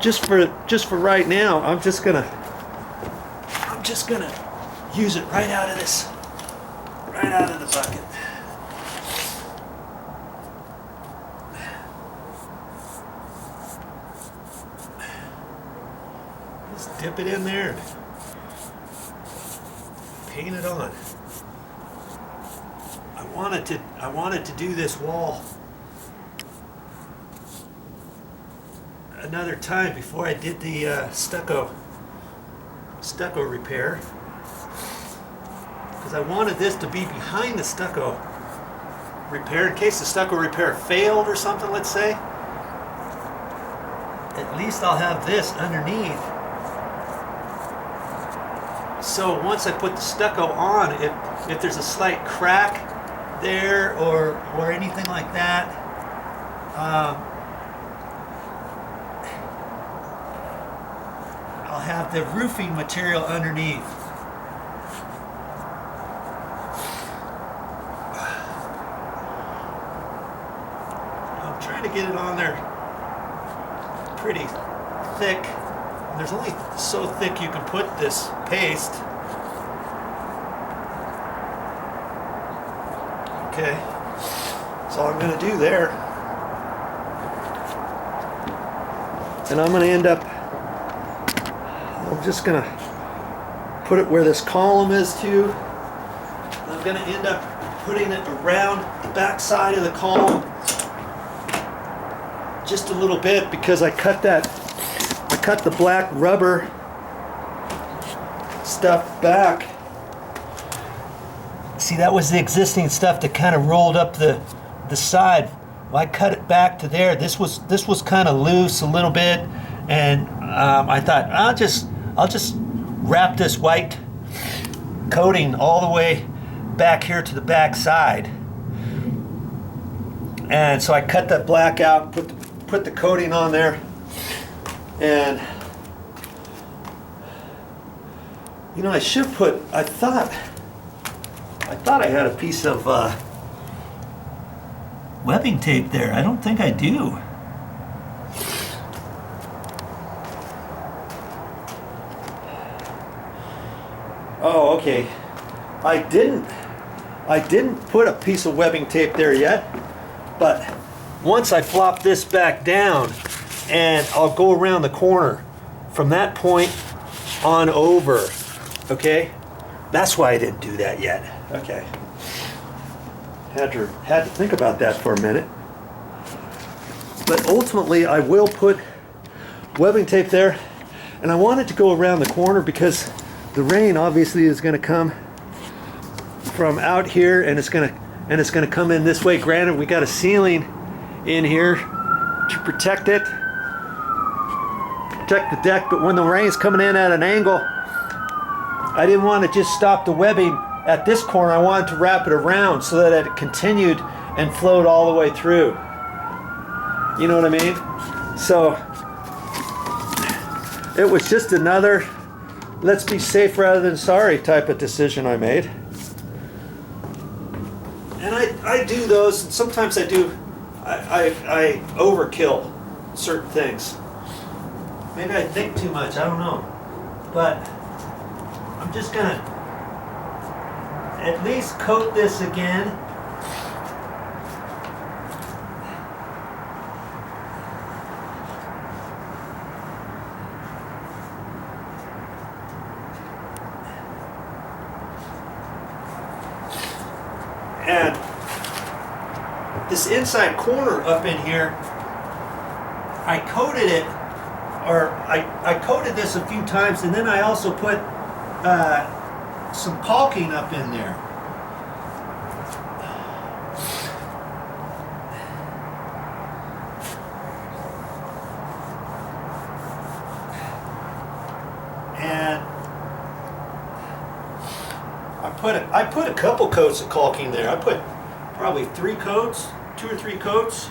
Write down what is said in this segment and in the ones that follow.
just for right now, I'm just gonna use it right out of the bucket. Just dip it in there and paint it on. I wanted to do this wall another time before I did the stucco repair, because I wanted this to be behind the stucco repair in case the stucco repair failed or something, let's say. At least I'll have this underneath. So once I put the stucco on, if there's a slight crack there or anything like that, I'll have the roofing material underneath. I'm trying to get it on there pretty thick. There's only so thick you can put this paste. Okay, that's all I'm going to do there. And I'm going to end up, I'm just going to put it where this column is too. I'm going to end up putting it around the back side of the column just a little bit, because I cut the black rubber stuff back. See, that was the existing stuff that kind of rolled up the side. Well, I cut it back to there. This was kind of loose a little bit, and I thought I'll just wrap this white coating all the way back here to the back side. And so I cut that black out, put the coating on there, and you know, I should put. I thought I had a piece of webbing tape there. I don't think I do. Oh, okay. I didn't put a piece of webbing tape there yet, but once I flop this back down, and I'll go around the corner from that point on over. Okay, that's why I didn't do that yet. Okay, had to think about that for a minute. But ultimately, I will put webbing tape there, and I want it to go around the corner because the rain obviously is going to come from out here, and it's going to come in this way. Granted, we got a ceiling in here to protect it, protect the deck, but when the rain's coming in at an angle, I didn't want to just stop the webbing at this corner. I wanted to wrap it around so that it continued and flowed all the way through. You know what I mean? So it was just another let's be safe rather than sorry type of decision I made. And I do those, and sometimes I overkill certain things. Maybe I think too much, I don't know. But I'm just gonna at least coat this again. And this inside corner up in here, I coated it, or I coated this a few times, and then I also put some caulking up in there. And I put a couple coats of caulking there. I put probably 3 coats, 2 or 3 coats.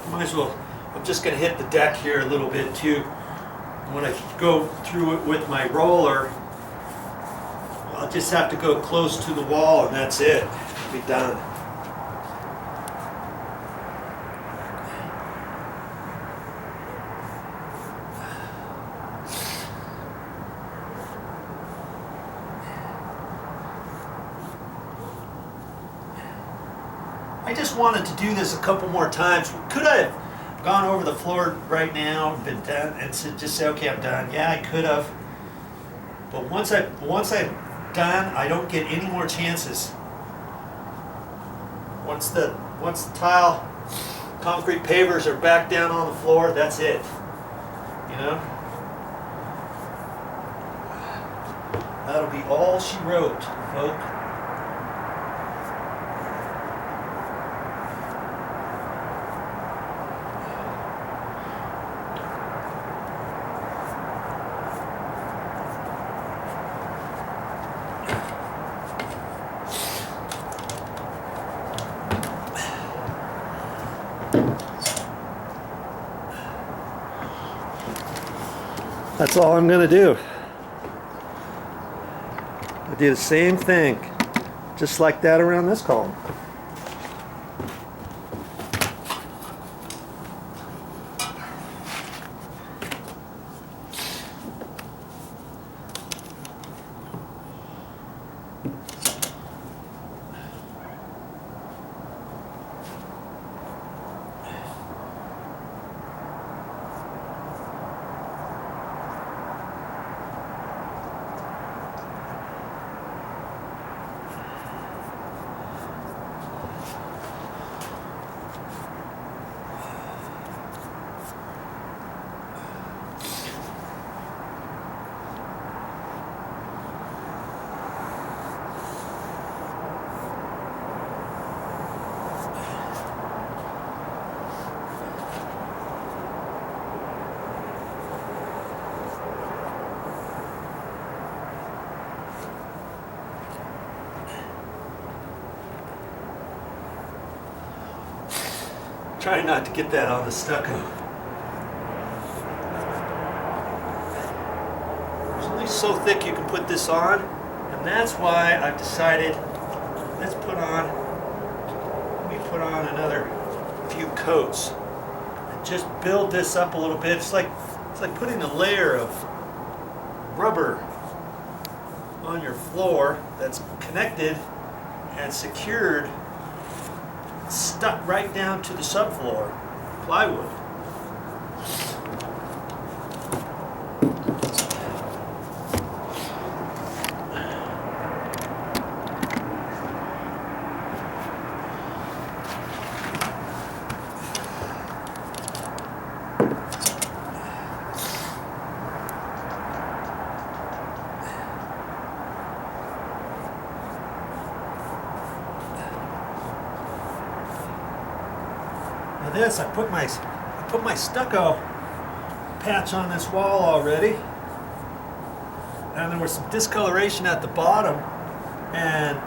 Might as well, I'm just going to hit the deck here a little bit too. When I go through it with my roller, just have to go close to the wall and that's it. It'll be done. I just wanted to do this a couple more times. Could I have gone over the floor right now, been done, and just say, okay, I'm done? Yeah, I could have. But once I'm done, I don't get any more chances. Once the tile, concrete pavers are back down on the floor, that's it. You know? That'll be all she wrote, folks. That's all I'm going to do. I do the same thing, just like that around this column. Try not to get that on the stucco. It's only so thick you can put this on, and that's why I've decided let me put on another few coats and just build this up a little bit. It's like putting a layer of rubber on your floor that's connected and secured, stuck right down to the subfloor plywood. This, I put my stucco patch on this wall already, and there was some discoloration at the bottom, and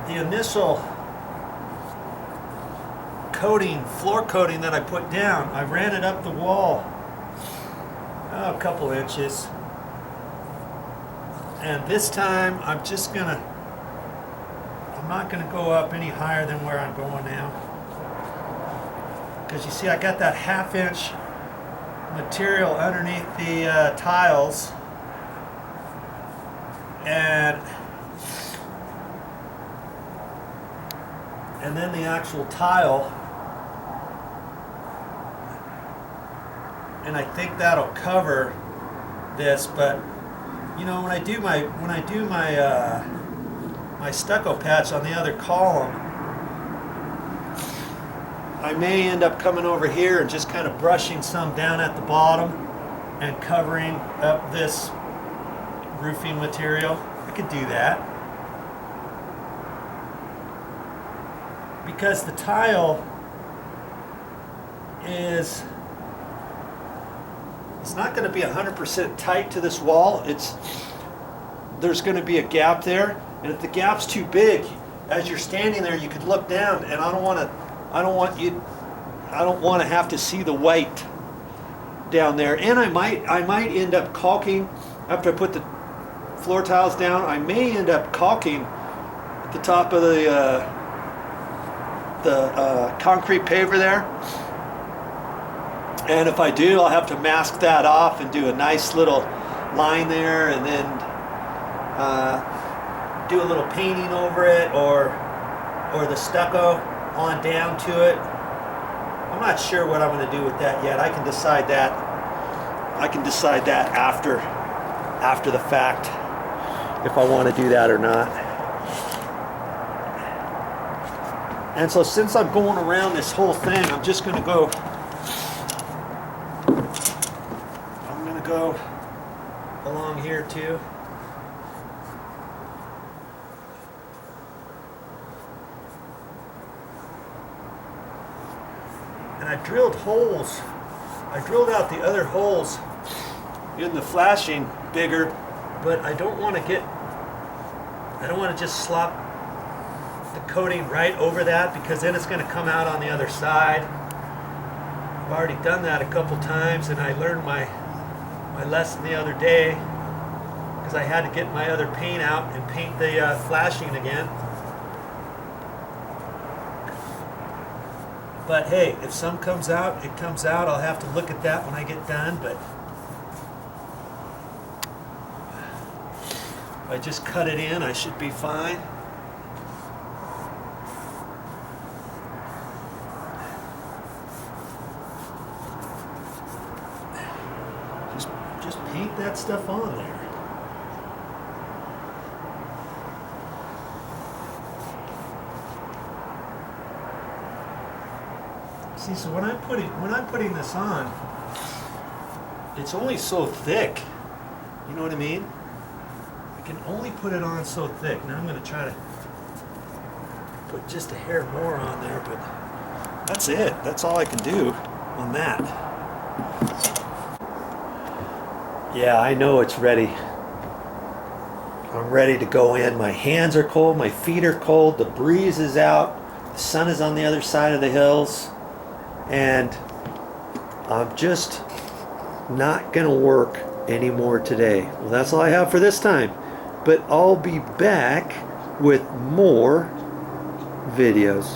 the initial coating, floor coating that I put down, I ran it up the wall a couple inches, and this time I'm not gonna go up any higher than where I'm going now. Because you see, I got that 1/2 inch material underneath the tiles, and then the actual tile, and I think that'll cover this. But you know, when I do my stucco patch on the other column, I may end up coming over here and just kind of brushing some down at the bottom and covering up this roofing material. I could do that. Because the tile it's not going to be 100% tight to this wall. There's going to be a gap there, and if the gap's too big, as you're standing there, you could look down, and I don't want to have to see the white down there. And I might end up caulking after I put the floor tiles down. I may end up caulking at the top of the concrete paver there. And if I do, I'll have to mask that off and do a nice little line there, and then do a little painting over it, or the stucco on down to it. I'm not sure what I'm going to do with that yet. I can decide that. After the fact, if I want to do that or not. And so since I'm going around this whole thing, I'm just going to go. I'm going to go along here too. And I drilled holes. I drilled out the other holes in the flashing bigger, but I don't want to just slop the coating right over that, because then it's going to come out on the other side. I've already done that a couple times, and I learned my lesson the other day, because I had to get my other paint out and paint the flashing again. But hey, if some comes out, it comes out. I'll have to look at that when I get done, but if I just cut it in, I should be fine. Just paint that stuff on there. See, so when I'm putting this on, it's only so thick. You know what I mean? I can only put it on so thick. Now I'm going to try to put just a hair more on there, but that's it. That's all I can do on that. Yeah, I know it's ready. I'm ready to go in. My hands are cold, my feet are cold, the breeze is out, the sun is on the other side of the hills, and I'm just not going to work anymore today. Well, that's all I have for this time, but I'll be back with more videos.